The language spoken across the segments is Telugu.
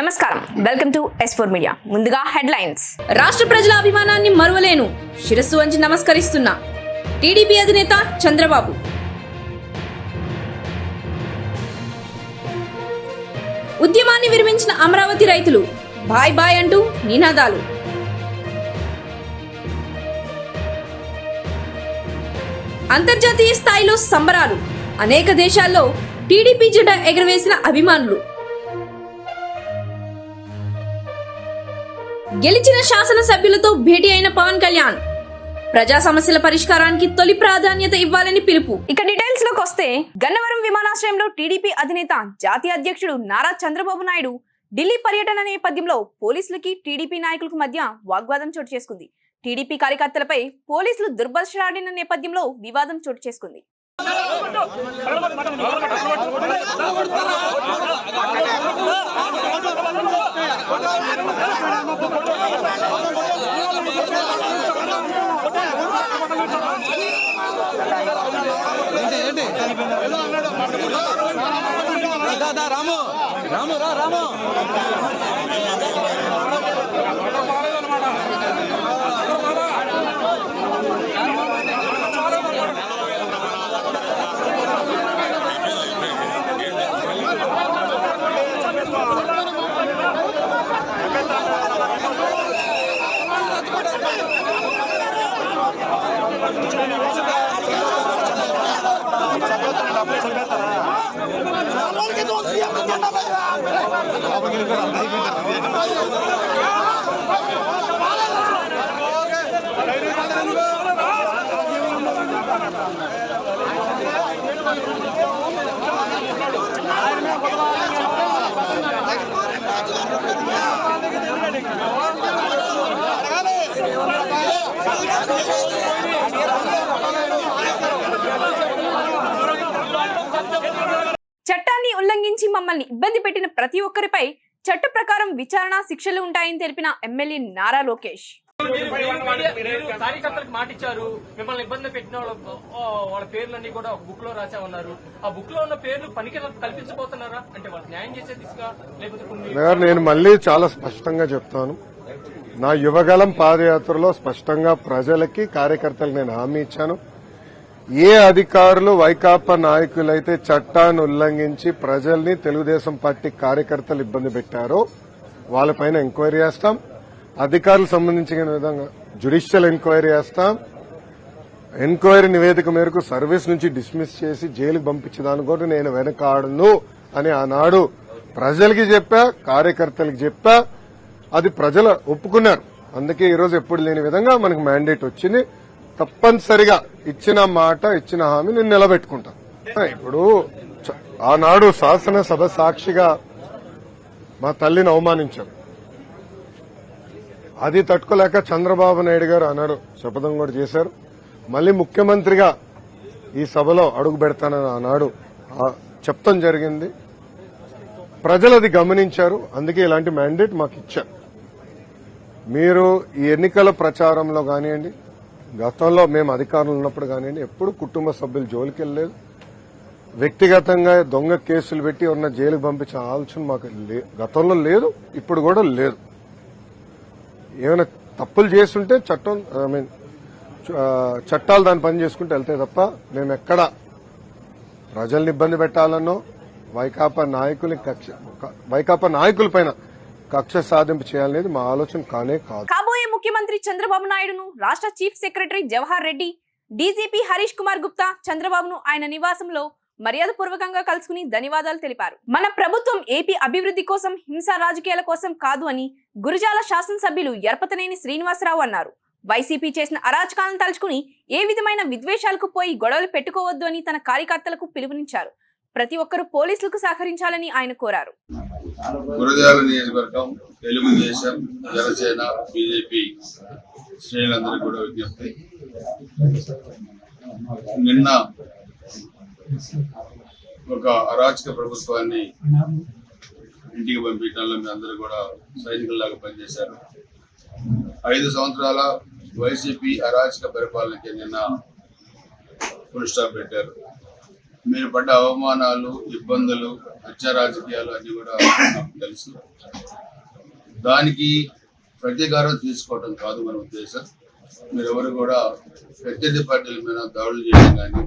నమస్కారం, వెల్కమ్ టు S4 మీడియా. ముందుగా హెడ్లైన్స్. రాష్ట్ర ప్రజల అభిమానాన్ని మరువలేను, శిరస్సు వంచి నమస్కరిస్తున్నా టీడీపీ అధినేత చంద్రబాబు. ఉద్యమాన్ని విరమించిన అమరావతి రైతులు బాయ్ బాయ్ అంటూ నినాదాలు. అంతర్జాతీయ స్థాయిలో సంబరాలు, అనేక దేశాల్లో టీడీపీ జెండా ఎగరవేసిన అభిమానులు. గెలిచిన శాసనసభ్యులతో భేటీ అయిన పవన్ కళ్యాణ్, ప్రజా సమస్యల పరిష్కారానికి తొలి ప్రాధాన్యత ఇవ్వాలని పిలుపు. ఇక డీటెయిల్స్ లోకి వస్తే, గన్నవరం విమానాశ్రయంలో టీడీపీ అధినేత జాతీయ అధ్యక్షుడు నారా చంద్రబాబు నాయుడు ఢిల్లీ పర్యటన నేపథ్యంలో పోలీసులకి టీడీపీ నాయకులకు మధ్య వాగ్వాదం చోటు చేసుకుంది. టీడీపీ కార్యకర్తలపై పోలీసులు దుర్భాషలాడిన నేపథ్యంలో వివాదం చోటు చేసుకుంది. రాము రాము రా రాము చట్టాన్ని ఉల్లంఘించి మమ్మల్ని ఇబ్బంది పెట్టిన ప్రతి ఒక్కరిపై చట్ట ప్రకారం విచారణ, శిక్షలు ఉంటాయని తెలిపిన ఎమ్మెల్యే నారా లోకేష్. కార్యకర్తలకు మాట ఇచ్చారు, మిమ్మల్ని ఇబ్బంది పెట్టిన వాళ్ళ పేర్లన్నీ కూడా ఒక బుక్ లో రాసా ఉన్నారు. ఆ బుక్ లో ఉన్న పేర్లు పనికి కల్పించబోతున్నారా? అంటే వాళ్ళు న్యాయం చేసే దిశగా లేకపోతే నేను మళ్ళీ చాలా స్పష్టంగా చెప్తాను. నా యువగలం పాదయాత్రలో స్పష్టంగా ప్రజలకి, కార్యకర్తలకు నేను హామీ ఇచ్చాను. ఏ అధికారులు, వైకాపా నాయకులైతే చట్టాన్ని ఉల్లంఘించి ప్రజల్ని, తెలుగుదేశం పార్టీ కార్యకర్తలు ఇబ్బంది పెట్టారో వాళ్ళపైన ఎంక్వైరీ చేస్తాం. అధికారులకు సంబంధించిన విధంగా జ్యుడిషియల్ ఎంక్వైరీ చేస్తాం. ఎంక్వైరీ నివేదిక మేరకు సర్వీస్ నుంచి డిస్మిస్ చేసి జైలుకు పంపించడానికి కూడా నేను వెనకాడను అని ఆనాడు ప్రజలకి చెప్పా, కార్యకర్తలకు చెప్పా. అది ప్రజలు ఒప్పుకున్నారు. అందుకే ఈరోజు ఎప్పుడు లేని విధంగా మనకు మ్యాండేట్ వచ్చింది. తప్పనిసరిగా ఇచ్చిన మాట, ఇచ్చిన హామీ నేను నిలబెట్టుకుంటాను. ఇప్పుడు ఆనాడు శాసనసభ సాక్షిగా మా తల్లిని అవమానించారు. అది తట్టుకోలేక చంద్రబాబు నాయుడు గారు ఆనాడు శపథం కూడా చేశారు. మళ్లీ ముఖ్యమంత్రిగా ఈ సభలో అడుగు పెడతానని ఆనాడు చెప్తాం జరిగింది. ప్రజలు అది గమనించారు. అందుకే ఇలాంటి మ్యాండేట్ మాకు ఇచ్చారు. మీరు ఈ ఎన్నికల ప్రచారంలో కానివ్వండి, గతంలో మేము అధికారంలో ఉన్నప్పుడు కానివ్వండి, ఎప్పుడు కుటుంబ సభ్యులు జోలికి వెళ్ళలేదు. వ్యక్తిగతంగా దొంగ కేసులు పెట్టి ఉన్న జైలుకు పంపించే ఆలోచన మాకు గతంలో లేదు, ఇప్పుడు కూడా లేదు. ఏమైనా తప్పులు చేస్తుంటే చట్టాలు దాని పని చేసుకుంటూ వెళ్తాయి తప్ప మేము ఎక్కడ ప్రజల్ని ఇబ్బంది పెట్టాలనో వైకాపా నాయకులపైన కక్ష సాధింపు చేయాలనేది మా ఆలోచన కానే కాదు. కాబోయే ముఖ్యమంత్రి చంద్రబాబు నాయుడును రాష్ట్ర chief secretary Jawahar Reddy, DGP Harish Kumar Gupta చంద్రబాబును ఆయన నివాసంలో మర్యాదపూర్వకంగా కలుసుకుని ధన్యవాదాలు తెలిపారు. మన ప్రభుత్వం ఏపీ అభివృద్ధి కోసం, హింసా రాజకీయాల కోసం కాదు అని గురజాల శాసనసభ్యులు ఎర్పతనేని శ్రీనివాసరావు అన్నారు. వైసీపీ చేసిన అరాచకాలను తలుచుకుని ఏ విధమైన విద్వేషాలకు పోయి గొడవలు పెట్టుకోవద్దు అని తన కార్యకర్తలకు పిలుపునిచ్చారు. ప్రతి ఒక్కరూ పోలీసులకు సహకరించాలని ఆయన కోరారు. గురజాల నియోజకవర్గం, తెలుగుదేశం, జనసేన, బీజేపీ శ్రేణులందరూ కూడా విజ్ఞప్తి. నిన్న ఒక అరాచక ప్రభుత్వాన్ని ఇంటికి పంపించడంలో మీ అందరూ కూడా సైనికుల్లాగా పనిచేశారు. 5 సంవత్సరాల వైసీపీ అరాచక పరిపాలనకి నిన్న ఫుల్ స్టాప్ పెట్టారు. మీరు పడ్డ అవమానాలు, ఇబ్బందులు, హత్యా రాజకీయాలు అన్నీ కూడా నాకు తెలుసు. దానికి ప్రతీకారం తీసుకోవడం కాదు మన ఉద్దేశం. మీరెవరు కూడా ప్రత్యర్థి పార్టీల మీద దాడులు చేయడం కానీ,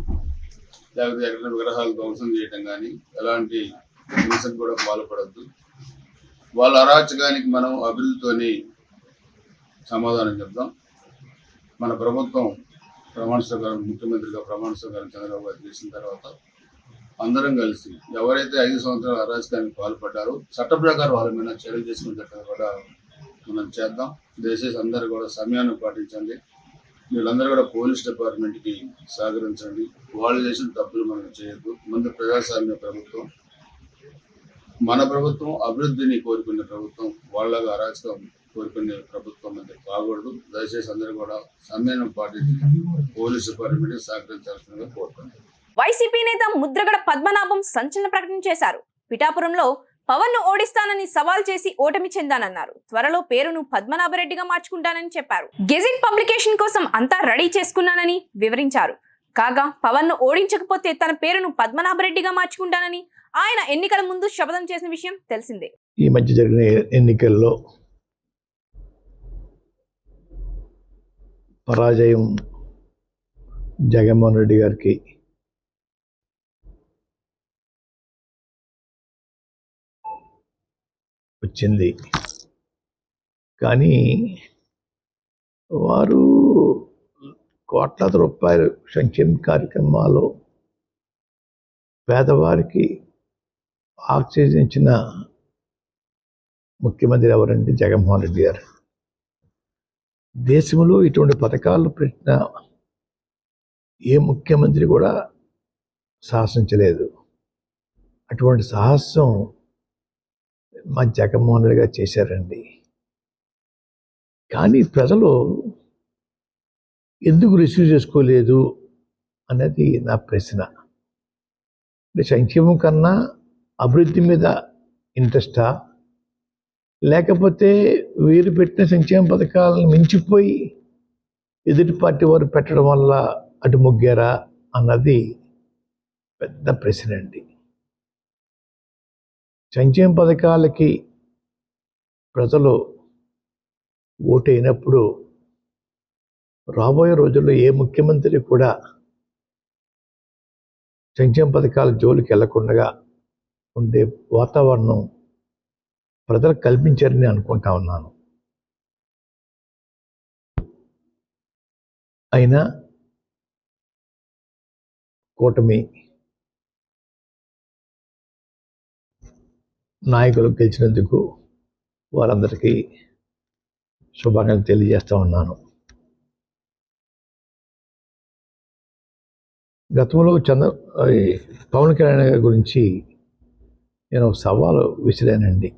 లేకపోతే ఎక్కడ విగ్రహాలు ధ్వంసం చేయడం కానీ, ఎలాంటి హింసకు కూడా పాల్పడద్దు. వాళ్ళ అరాచకానికి మనం అభివృద్ధితోని సమాధానం చెప్దాం. మన ప్రభుత్వం ప్రమాణ స్వీకారం, ముఖ్యమంత్రిగా ప్రమాణ స్వీకారం చంద్రబాబు గారు చేసిన తర్వాత అందరం కలిసి ఎవరైతే 5 సంవత్సరాల అరాచకానికి పాల్పడ్డారో చట్ట ప్రకారం వాళ్ళ మీద చర్యలు తీసుకునేటట్టు కూడా మనం చేద్దాం. దయచేసి అందరూ కూడా సమయాన్ని పాటించండి. వీళ్ళందరూ కూడా పోలీస్ డిపార్ట్మెంట్కి సహకరించండి. వాళ్ళు చేసిన తప్పులు మనం చేయొద్దు. ముందు ప్రజాస్వామ్య ప్రభుత్వం, మన ప్రభుత్వం అభివృద్ధిని కోరుకునే ప్రభుత్వం, వాళ్ళగా అరాచకం కోరుకునే ప్రభుత్వం అనేది కాకూడదు. దయచేసి అందరూ కూడా సమయాన్ని పాటించి పోలీస్ డిపార్ట్మెంట్కి సహకరించాల్సిందిగా కోరుతున్నాను. వైసీపీ నేత ముద్రగడ పద్మనాభం సంచలన ప్రకటన చేశారు. పిఠాపురంలో పవన్ ను ఓడిస్తానని సవాల్ చేసి ఓటమి చెందానన్నారు. త్వరలో పేరును పద్మనాభరెడ్డిగా మార్చుకుంటానని చెప్పారు. గెజిట్ పబ్లికేషన్ కోసం అంతా రెడీ చేసుకున్నానని వివరించారు. కాగా పవన్ ను ఓడించకపోతే తన పేరును పద్మనాభరెడ్డిగా మార్చుకుంటానని ఆయన ఎన్నికల ముందు శపథం చేసిన విషయం తెలిసిందే. ఈ మధ్య జరిగిన ఎన్నికల్లో పరాజయం జగన్మోహన్ రెడ్డి గారికి వచ్చింది. కానీ వారు కోట్లాది రూపాయలు సంక్షేమ కార్యక్రమాలు పేదవారికి ఆక్సిజన్ ముఖ్యమంత్రి ఎవరంటే జగన్మోహన్ రెడ్డి గారు. దేశంలో ఇటువంటి పథకాలు పెట్టిన ఏ ముఖ్యమంత్రి కూడా సాహసించలేదు. అటువంటి సాహసం మా జగన్మోహన్ రెడ్డి గారు చేశారండి. కానీ ప్రజలు ఎందుకు రిసీవ్ చేసుకోలేదు అనేది నా ప్రశ్న. సంక్షేమం కన్నా అభివృద్ధి మీద ఇంట్రెస్టా, లేకపోతే వీరు పెట్టిన సంక్షేమ పథకాలను మించిపోయి ఎదుటి పార్టీ వారు పెట్టడం వల్ల అటు మొగ్గారా అన్నది పెద్ద ప్రశ్న అండి. సంక్షేమ పథకాలకి ప్రజలు ఓటైనప్పుడు రాబోయే రోజుల్లో ఏ ముఖ్యమంత్రి కూడా సంక్షేమ పథకాల జోలికి వెళ్లకుండా ఉండే వాతావరణం ప్రజలకు కల్పించారని అనుకుంటా ఉన్నాను. అయినా కూటమి నాయకులు గెలిచినందుకు వారందరికీ శుభాకాంక్షలు తెలియజేస్తూ ఉన్నాను. గతంలో పవన్ కళ్యాణ్ గారి గురించి నేను సవాలు విసిరానండి.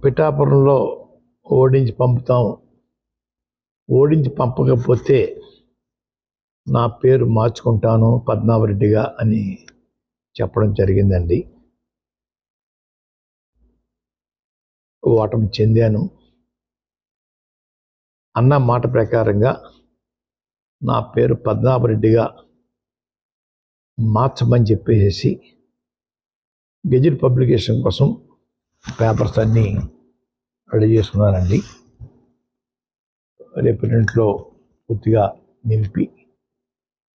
పిఠాపురంలో ఓడించి పంపుతాం, ఓడించి పంపకపోతే నా పేరు మార్చుకుంటాను పద్మనాభరెడ్డిగా అని చెప్పడం జరిగిందండి. ఓటమి చెందాను. అన్న మాట ప్రకారంగా నా పేరు పద్మనాభరెడ్డిగా మార్చమని చెప్పేసి గెజిట్ పబ్లికేషన్ కోసం పేపర్స్ అన్నీ రెడీ చేసుకున్నానండి. రేపు రెంట్లో పూర్తిగా నింపి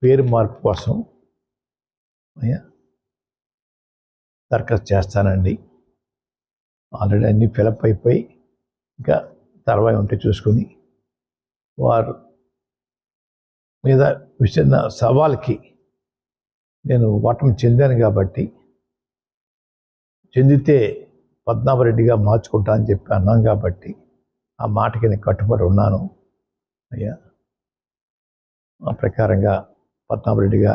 పేరు మార్పు కోసం దరఖాస్తు చేస్తానండి. ఆల్రెడీ అన్నీ ఫిలప్ అయిపోయి ఇంకా తర్వాత ఉంటే చూసుకుని వారు మీద విసిరిన సవాల్కి నేను ఓటమి చెందాను కాబట్టి చెందితే పద్మనాభరెడ్డిగా మార్చుకుంటా అని చెప్పి అన్నాను కాబట్టి ఆ మాటకి నేను కట్టుబడి ఉన్నాను. అయ్యా ఆ ప్రకారంగా పద్మనాభరెడ్డిగా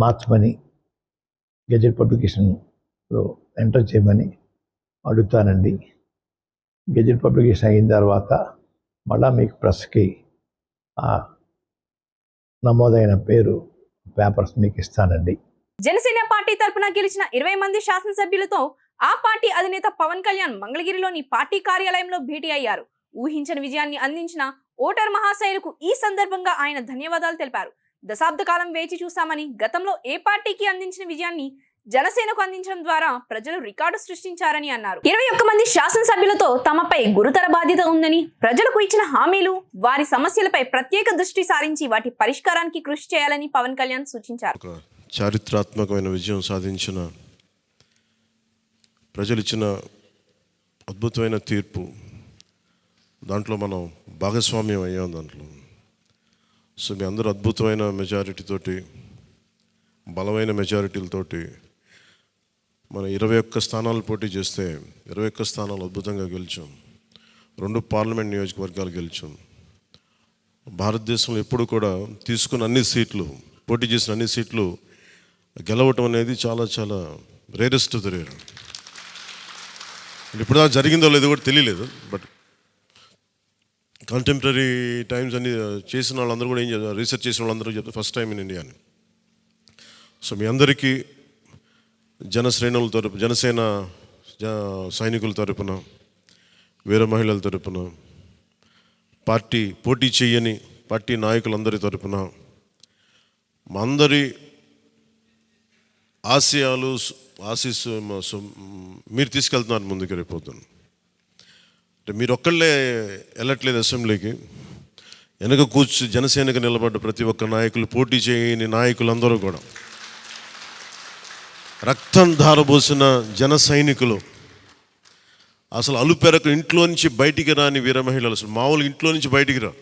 మార్చమని గెజెట్ పబ్లికేషన్లో ఎంటర్ చేయమని అడుగుతానండి. గెజెట్ పబ్లికేషన్ అయిన తర్వాత మళ్ళా మీకు ప్రెస్కి ఆ నమోదైన పేపర్స్ మీకు ఇస్తానండి. జనసేన పార్టీ తరపున గెలిచిన 20 మంది శాసనసభ్యులతో ఆ పార్టీ అధినేత పవన్ కళ్యాణ్ మంగళగిరిలోని పార్టీ కార్యాలయంలో భేటీ అయ్యారు. ఊహించని విజయాన్ని అందించిన ఓటర్ మహాశైలకు ఈ సందర్భంగా ఆయన ధన్యవాదాలు తెలిపారు. దశాబ్ద కాలం వేచి చూశామని, గతంలో ఏ పార్టీకి అందించిన విజయాన్ని జనసేనకు అందించడం ద్వారా ప్రజలు రికార్డు సృష్టించారని అన్నారు. 21 మంది శాసనసభ్యులతో తమపై గురుతర బాధ్యత ఉందని, ప్రజలకు ఇచ్చిన హామీలు, వారి సమస్యలపై ప్రత్యేక దృష్టి సారించి వాటి పరిష్కారానికి కృషి చేయాలని పవన్ కళ్యాణ్ సూచించారు. ఒక చారిత్రాత్మకమైన విజయం సాధించిన ప్రజలు ఇచ్చిన అద్భుతమైన తీర్పు, దాంట్లో మనం భాగస్వామ్యం అయ్యాం దాంట్లో. సో మీ అందరూ అద్భుతమైన మెజారిటీతోటి, బలమైన మెజారిటీలతోటి మన 21 స్థానాలు పోటీ చేస్తే 21 స్థానాలు అద్భుతంగా గెలిచాం. 2 పార్లమెంట్ నియోజకవర్గాలు గెలిచాం. భారతదేశంలో ఎప్పుడు కూడా తీసుకున్న అన్ని సీట్లు, పోటీ చేసిన అన్ని సీట్లు గెలవటం అనేది చాలా చాలా రేరెస్ట్ ఆఫ్ ద రేర్. ఇప్పుడు దాకా జరిగిందో లేదో కూడా తెలియలేదు. బట్ కంటెంపరీ టైమ్స్ అన్ని చేసిన వాళ్ళందరూ కూడా ఏం చేస్తారు, రీసెర్చ్ చేసిన వాళ్ళందరూ చెప్తారు ఫస్ట్ టైం ఇన్ ఇండియా అని. సో మీ అందరికీ జనశ్రేణుల తరపు, జనసేన సైనికుల తరపున, వీర మహిళల తరపున, పార్టీ పోటీ చేయని పార్టీ నాయకులందరి తరపున, మా అందరి ఆశయాలు ఆశీస్సు మీరు తీసుకెళ్తున్నారు ముందుకు రేపొద్దున. అంటే మీరు ఒక్కళ్ళే వెళ్ళట్లేదు అసెంబ్లీకి, వెనక జనసేనకు నిలబడ్డ ప్రతి ఒక్క నాయకులు, పోటీ చేయని నాయకులందరూ కూడా, రక్తం ధారబోసిన జన సైనికులు, అసలు అలుపెరకు ఇంట్లో నుంచి బయటికి రాని వీర మహిళలు, అసలు మామూలుగా ఇంట్లో నుంచి బయటికి రా,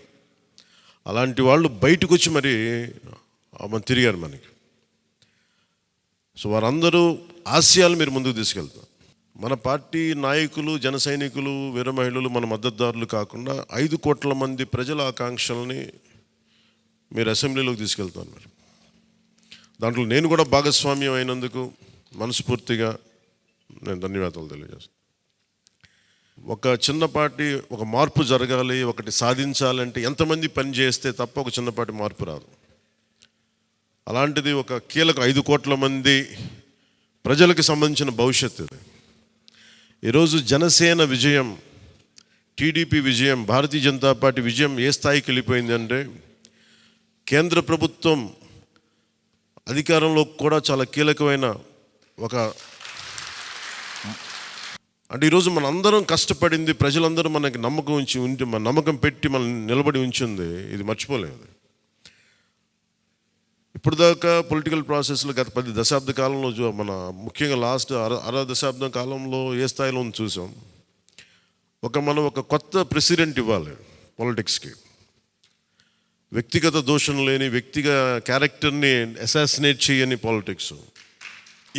అలాంటి వాళ్ళు బయటకు వచ్చి మరి తిరిగారు మనకి. సో వారందరూ ఆశయాలు మీరు ముందుకు తీసుకెళ్తారు. మన పార్టీ నాయకులు, జన సైనికులు, వీర మహిళలు, మన మద్దతుదారులు కాకుండా 5 కోట్ల మంది ప్రజల ఆకాంక్షల్ని మీరు అసెంబ్లీలోకి తీసుకెళ్తాను. మీరు దాంట్లో నేను కూడా భాగస్వామ్యం అయినందుకు మనస్ఫూర్తిగా నేను ధన్యవాదాలు తెలియజేస్తాను. ఒక చిన్నపాటి ఒక మార్పు జరగాలి, ఒకటి సాధించాలంటే ఎంతమంది పని చేస్తే తప్ప ఒక చిన్నపాటి మార్పు రాదు. అలాంటిది ఒక కీలక 5 కోట్ల మంది ప్రజలకు సంబంధించిన భవిష్యత్తు. ఈరోజు జనసేన విజయం, టీడీపీ విజయం, భారతీయ జనతా పార్టీ విజయం ఏ స్థాయికి వెళ్ళిపోయింది అంటే, కేంద్ర ప్రభుత్వం అధికారంలో కూడా చాలా కీలకమైన ఒక, అంటే ఈరోజు మన అందరం కష్టపడింది, ప్రజలందరూ మనకి నమ్మకం ఉంచి మన నమ్మకం పెట్టి మనం నిలబడి ఉంచింది, ఇది మర్చిపోలేదు. ఇప్పుడు దాకా పొలిటికల్ ప్రాసెస్లో గత 10 దశాబ్ద కాలంలో మన ముఖ్యంగా లాస్ట్ అర దశాబ్దం కాలంలో ఏ స్థాయిలో చూసాం. మనం ఒక కొత్త ప్రెసిడెంట్ ఇవ్వాలి పాలిటిక్స్కి. వ్యక్తిగత దోషం లేని, వ్యక్తిగత క్యారెక్టర్ని అసాసినేట్ చేయని పాలిటిక్స్.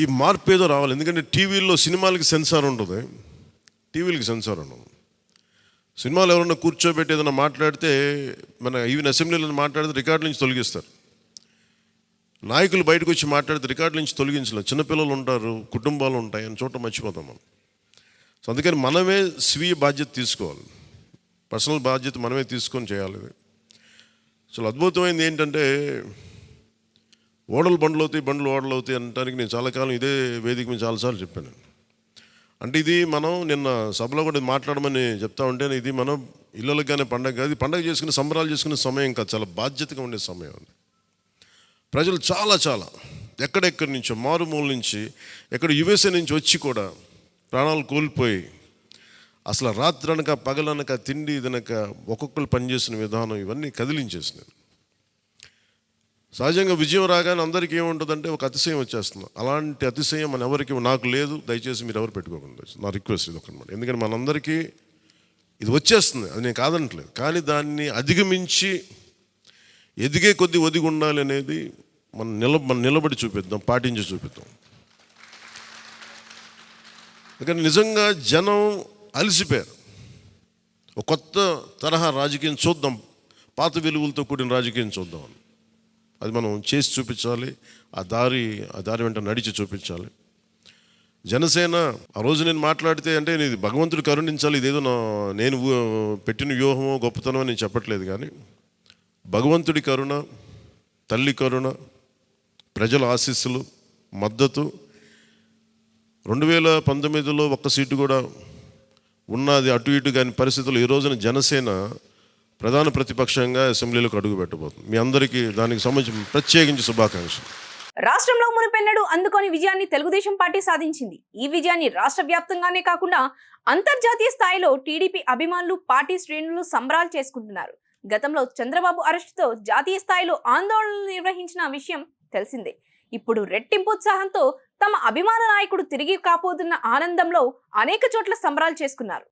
ఈ మార్పు ఏదో రావాలి. ఎందుకంటే టీవీల్లో సినిమాలకి సెన్సార్ ఉంటుంది, టీవీలకి సెన్సార్ ఉండదు. సినిమాలు ఎవరన్నా కూర్చోబెట్టి ఏదైనా మాట్లాడితే, మన ఈవెన్ అసెంబ్లీలో మాట్లాడితే రికార్డు నుంచి తొలగిస్తారు. నాయకులు బయటకు వచ్చి మాట్లాడితే రికార్డు నుంచి తొలగించలేదు. చిన్నపిల్లలు ఉంటారు, కుటుంబాలు ఉంటాయి, అని చోట మర్చిపోతాం మనం. సో అందుకని మనమే స్వీయ బాధ్యత తీసుకోవాలి, పర్సనల్ బాధ్యత మనమే తీసుకొని చేయాలి. అసలు అద్భుతమైనది ఏంటంటే, ఓడలు బండ్లు అవుతాయి, బండ్లు ఓడలు అవుతాయి అనడానికి నేను చాలా కాలం ఇదే వేదిక మీద చాలాసార్లు చెప్పాను. అంటే ఇది మనం నిన్న సభలో కూడా మాట్లాడమని చెప్తా ఉంటే, ఇది మనం ఇళ్ళకి కానీ పండగ కాదు, పండగ చేసుకునే సంబరాలు చేసుకునే సమయం కాదు, చాలా బాధ్యతగా ఉండే సమయం. ప్రజలు చాలా చాలా ఎక్కడెక్కడి నుంచో, మారుమూల నుంచి, ఎక్కడ యుఎస్ఏ నుంచి వచ్చి కూడా ప్రాణాలు కోల్పోయి, అసలు రాత్రనక పగలనక తిండి తినక ఒక్కొక్కరు పనిచేసిన విధానం ఇవన్నీ కదిలించేసినాయి. సహజంగా విజయం రాగానే అందరికీ ఏముంటుందంటే ఒక అతిశయం వచ్చేస్తుంది. అలాంటి అతిశయం మన ఎవరికి, నాకు లేదు, దయచేసి మీరు ఎవరు పెట్టుకోకుండా, నా రిక్వెస్ట్ ఇది ఒకనమాట. ఎందుకంటే మనందరికీ ఇది వచ్చేస్తుంది, అది నేను కాదనట్లేదు. కానీ దాన్ని అధిగమించి ఎదిగే కొద్దీ ఒదిగి ఉండాలి అనేది మనం నిలబడి చూపిద్దాం, పాటించి చూపిద్దాం. ఎందుకంటే నిజంగా జనం అలసిపోయారు. ఒక కొత్త తరహా రాజకీయం చూద్దాం, పాత విలువలతో కూడిన రాజకీయం చూద్దాం. అది మనం చేసి చూపించాలి, ఆ దారి వెంట నడిచి చూపించాలి. జనసేన ఆ రోజు నేను మాట్లాడితే, అంటే ఇది భగవంతుడు కరుణించాలి, ఇదేదో నేను పెట్టిన వ్యూహమో గొప్పతనమో నేను చెప్పట్లేదు. కానీ భగవంతుడి కరుణ, తల్లి కరుణ, ప్రజల ఆశీస్సులు, మద్దతు, 2019లో ఒక్క సీటు కూడా ఉన్నది అటు ఇటు కాని పరిస్థితుల్లో ఈ రోజున జనసేన ప్రధాన ప్రతిపక్షంగా అసెంబ్లీలోకి అడుగు పెట్టబోతుంది. మీ అందరికీ దానికి సంబంధించి ప్రత్యేకించి శుభాకాంక్షలు. రాష్ట్రంలో మునుపెన్నడూ అందుకోని విజయాన్ని తెలుగుదేశం పార్టీ సాధించింది. ఈ విజయాన్ని రాష్ట్ర వ్యాప్తంగానే కాకుండా అంతర్జాతీయ స్థాయిలో టీడీపీ అభిమానులు, పార్టీ శ్రేణులు సంబరాలు చేసుకుంటున్నారు. గతంలో చంద్రబాబు అరెస్టుతో జాతీయ స్థాయిలో ఆందోళనలు నిర్వహించిన విషయం తెలిసిందే. ఇప్పుడు రెట్టింపు ఉత్సాహంతో తమ అభిమాన నాయకుడు తిరిగి కాపోతున్న ఆనందంలో అనేక చోట్ల సంబరాలు చేసుకున్నారు.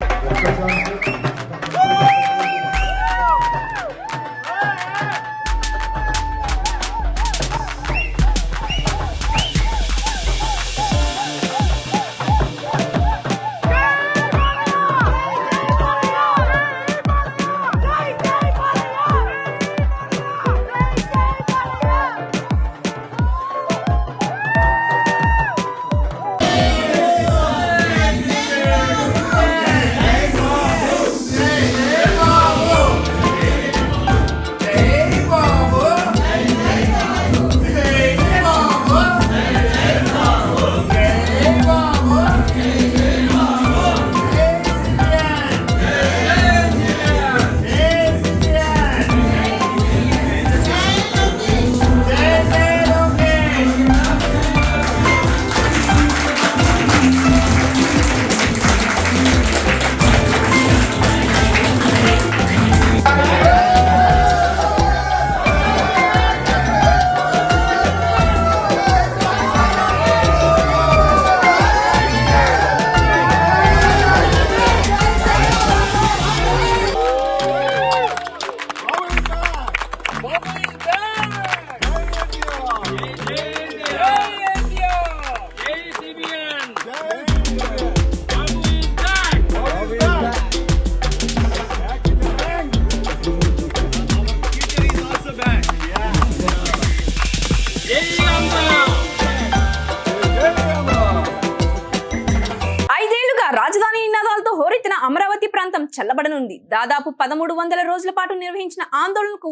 రాజధాని నినాదాలతో హోరెత్తిన అమరావతి ప్రాంతం చల్లబడనుంది. దాదాపు 1300 రోజుల పాటు నిర్వహించిన ఆందోళనకు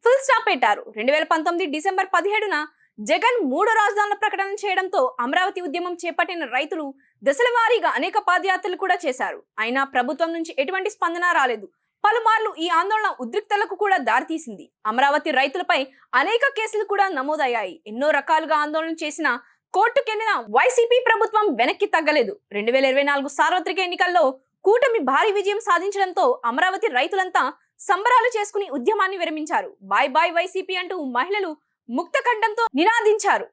ఫుల్ స్టాప్ పెట్టారు. 2019 డిసెంబర్ 17న జగన్ 3 రాజధానుల ప్రకటన చేయడంతో అమరావతి ఉద్యమం చేపట్టిన రైతులు దశల వారీగా అనేక పాదయాత్రలు కూడా చేశారు. అయినా ప్రభుత్వం నుంచి ఎటువంటి స్పందన రాలేదు. పలుమార్లు ఈ ఆందోళన ఉద్రిక్తలకు కూడా దారితీసింది. అమరావతి రైతులపై అనేక కేసులు కూడా నమోదయ్యాయి. ఎన్నో రకాలుగా ఆందోళన చేసిన కోర్టుకెళ్లిన వైసీపీ ప్రభుత్వం వెనక్కి తగ్గలేదు. 2024 సార్వత్రిక ఎన్నికల్లో కూటమి భారీ విజయం సాధించడంతో అమరావతి రైతులంతా సంబరాలు చేసుకుని ఉద్యమాన్ని విరమించారు. బాయ్ బాయ్ వైసీపీ అంటూ మహిళలు ముక్త కంఠంతో నినాదించారు.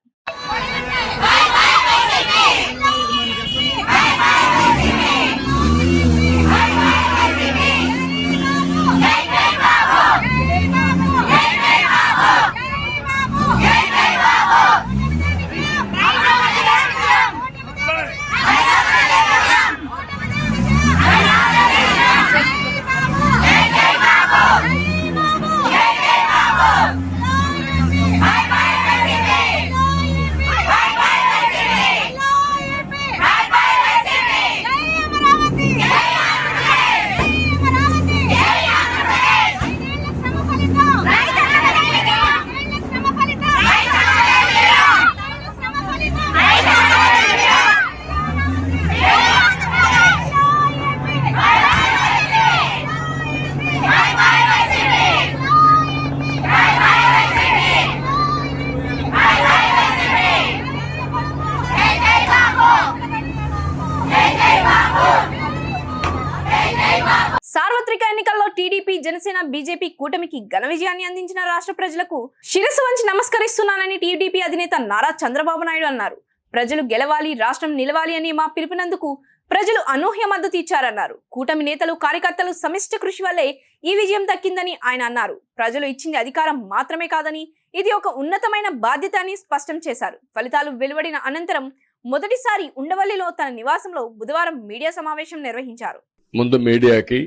సార్వత్రిక ఎన్నికల్లో టీడీపీ, జనసేన, బీజేపీ కూటమికి ఘన విజయాన్ని అందించిన రాష్ట్ర ప్రజలకు శిరస్సు వంచి నమస్కరిస్తున్నానని టీడీపీ అధినేత నారా చంద్రబాబు నాయుడు అన్నారు. ప్రజలు గెలవాలి, రాష్ట్రం నిలవాలి అని మా పిలుపునందుకు ప్రజలు అనూహ్య మద్దతు ఇచ్చారన్నారు. కూటమి నేతలు, కార్యకర్తలు సమిష్టి కృషి వల్లే ఈ విజయం దక్కిందని ఆయన అన్నారు. ప్రజలు ఇచ్చింది అధికారం మాత్రమే కాదని ఇది ఒక ఉన్నతమైన బాధ్యత అని స్పష్టం చేశారు. ఫలితాలు వెలువడిన అనంతరం మొదటిసారి ఉండవల్లిలో తన నివాసంలో బుధవారం మీడియా సమావేశం నిర్వహించారు. ముందు మీడియాకి,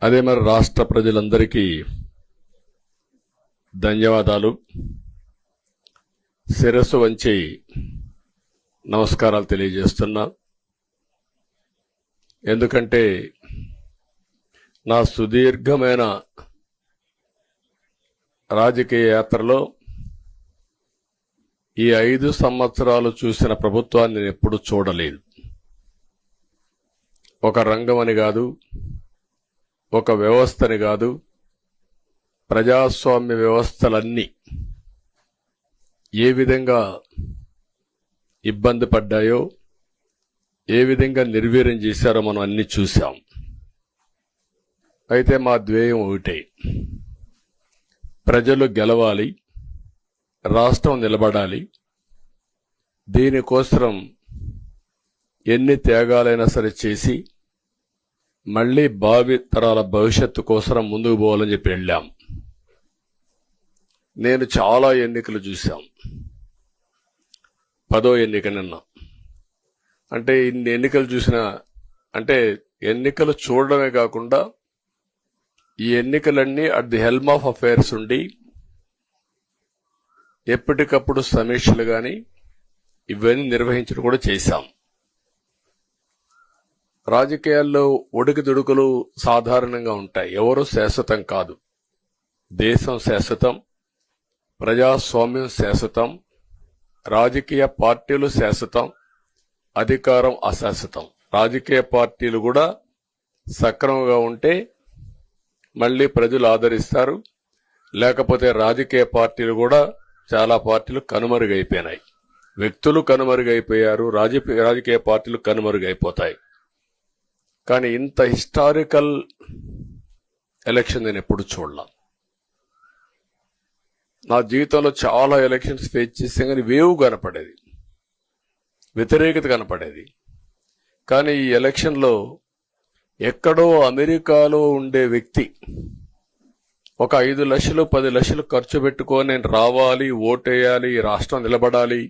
అదే మరి రాష్ట్ర ప్రజలందరికీ ధన్యవాదాలు. శిరస్సు వంచి నమస్కారాలు తెలియజేస్తున్నా. ఎందుకంటే నా సుదీర్ఘమైన రాజకీయ యాత్రలో ఈ 5 సంవత్సరాలు చూసిన ప్రభుత్వాన్ని నేను ఎప్పుడూ చూడలేదు. ఒక రంగం అని కాదు, ఒక వ్యవస్థని కాదు, ప్రజాస్వామ్య వ్యవస్థలన్నీ ఏ విధంగా ఇబ్బంది పడ్డాయో, ఏ విధంగా నిర్వీర్యం చేశారో మనం అన్ని చూసాం. అయితే మా ధ్యేయం ఒకటే, ప్రజలు గెలవాలి, రాష్ట్రం నిలబడాలి. దీనికోసం ఎన్ని త్యాగాలైనా సరే చేసి మళ్లీ భావి తరాల భవిష్యత్తు కోసం ముందుకు పోవాలని చెప్పి వెళ్ళాం. నేను చాలా ఎన్నికలు చూశాం. 10వ ఎన్నిక నిన్న. అంటే ఇన్ని ఎన్నికలు చూసినా, అంటే ఎన్నికలు చూడడమే కాకుండా ఈ ఎన్నికలన్నీ at the helm of affairs ఉండి ఎప్పటికప్పుడు సమీక్షలు గాని ఇవన్నీ నిర్వహించడం కూడా చేశాం. రాజకీయాల్లో ఒడుకుదొడుకులు సాధారణంగా ఉంటాయి. ఎవరు శాశ్వతం కాదు. దేశం శాశ్వతం, ప్రజాస్వామ్యం శాశ్వతం, రాజకీయ పార్టీలు శాశ్వతం, అధికారం అశాశ్వతం. రాజకీయ పార్టీలు కూడా సక్రమంగా ఉంటే మళ్లీ ప్రజలు ఆదరిస్తారు. లేకపోతే రాజకీయ పార్టీలు కూడా చాలా పార్టీలు కనుమరుగైపోయినాయి. వ్యక్తులు కనుమరుగైపోయారు, రాజకీయ పార్టీలు కనుమరుగైపోతాయి. కానీ ఇంత హిస్టారికల్ ఎలక్షన్ నేను ఎప్పుడు చూడలా. నా జీవితంలో చాలా ఎలక్షన్స్ ఫేస్ చేస్తే కానీ వేవ్ కనపడేది, వ్యతిరేకత కనపడేది. కానీ ఈ ఎలక్షన్లో ఎక్కడో అమెరికాలో ఉండే వ్యక్తి ఒక 5 లక్షలు 10 లక్షలు ఖర్చు పెట్టుకొని నేను రావాలి, ఓటేయాలి, ఈ రాష్ట్రం నిలబడాలి,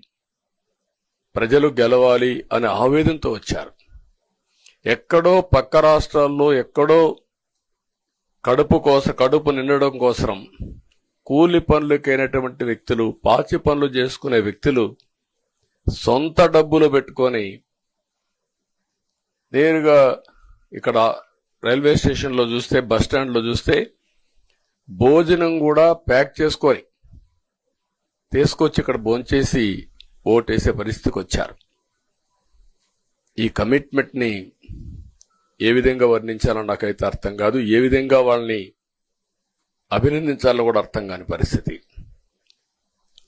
ప్రజలు గెలవాలి అనే ఆవేదనతో వచ్చారు. ఎక్కడో పక్క రాష్ట్రాల్లో ఎక్కడో కడుపు నిండడం కోసం కూలి పనులకైనటువంటి వ్యక్తులు, పాచి పనులు చేసుకునే వ్యక్తులు సొంత డబ్బులు పెట్టుకొని నేరుగా ఇక్కడ రైల్వే స్టేషన్లో చూస్తే, బస్ స్టాండ్లో చూస్తే భోజనం కూడా ప్యాక్ చేసుకొని తీసుకొచ్చి ఇక్కడ భోంచేసి ఓటేసే పరిస్థితికి వచ్చారు. ఈ కమిట్మెంట్ ని ఏ విధంగా వర్ణించాలో నాకైతే అర్థం కాదు. ఏ విధంగా వాళ్ళని అభినందించాలో కూడా అర్థం కాని పరిస్థితి.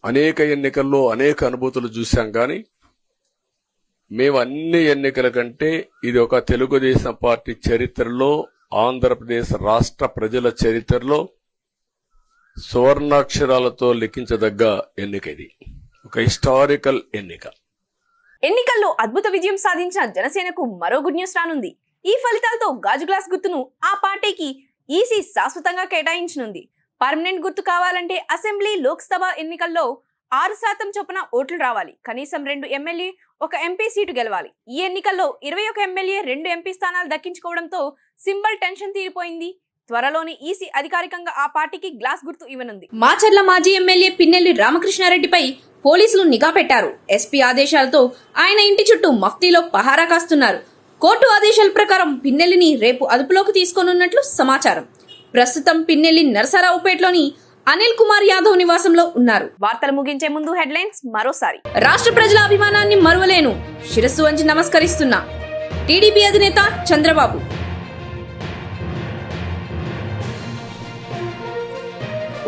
అనేక ఎన్నికల్లో అనేక అనుభూతులు చూశాం. కానీ మేము అన్ని ఎన్నికల కంటే ఇది ఒక తెలుగుదేశం పార్టీ చరిత్రలో, ఆంధ్రప్రదేశ్ రాష్ట్ర ప్రజల చరిత్రలో సువర్ణాక్షరాలతో లిఖించదగ్గ ఎన్నిక. ఇది ఒక హిస్టారికల్ ఎన్నిక. ఎన్నికల్లో అద్భుత విజయం సాధించిన జనసేనకు మరో గుడ్ న్యూస్ రానుంది. ఈ ఫలితాలతో గాజు గ్లాస్ గుర్తును ఆ పార్టీకి ఈసీ శాశ్వతంగా కేటాయించనుంది. పర్మనెంట్ గుర్తు కావాలంటే అసెంబ్లీ, లోక్సభ ఎన్నికల్లో 6% చొప్పున ఓట్లు రావాలి. కనీసం 2 ఎమ్మెల్యే, 1 ఎంపీ సీటు గెలవాలి. ఈ ఎన్నికల్లో 21 ఎమ్మెల్యే, 2 ఎంపీ స్థానాలు దక్కించుకోవడంతో సింబల్ టెన్షన్ తీరిపోయింది. త్వరలోనే ఈసీ అధికారికంగా ఆ పార్టీకి గ్లాస్ గుర్తు ఇవ్వనుంది. మాచర్ల మాజీ ఎమ్మెల్యే పిన్నెల్లి రామకృష్ణారెడ్డిపై పోలీసులు నిఘా పెట్టారు. ఎస్పీ ఆదేశాలతో ఆయన ఇంటి చుట్టూ మఫ్తీలో పహారా కాస్తున్నారు. కోర్టు ఆదేశాల ప్రకారం పిన్నెల్లిని రేపు అదుపులోకి తీసుకోనున్నట్లు సమాచారం. ప్రస్తుతం పిన్నెల్లి నరసరావుపేటలోని అనిల్ కుమార్ యాదవ్ నివాసంలో ఉన్నారు. వార్తలు ముగించే ముందు హెడ్లైన్స్ మరోసారి. రాష్ట్ర ప్రజల అభిమానాన్ని మరువలేను, శిరస్సు వంచి నమస్కరిస్తున్నా టీడీపీ అధినేత చంద్రబాబు.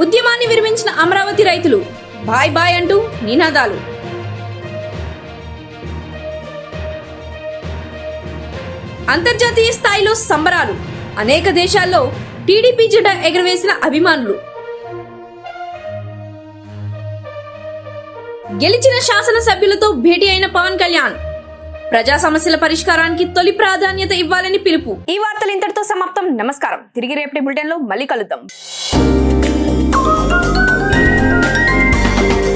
ఉద్యమాన్ని విరమించిన అమరావతి రైతులు బాయ్ బాయ్ అంటూ నినాదాలు. అంతర్జాతీయ స్థాయిలో సంబరాలు. అనేక దేశాల్లో టీడీపీ జెండా ఎగురవేసిన అభిమానులు. గెలిచిన శాసనసభ్యులతో భేటీ అయిన పవన్ కళ్యాణ్. ప్రజా సమస్యల పరిష్కారానికి తొలి ప్రాధాన్యత ఇవ్వాలని పిలుపు. ఈ వార్తలు ఇంతటితో సమాప్తం. నమస్కారం. తిరిగి రేపటి బులెటిన్లో మళ్ళీ కలుద్దాం.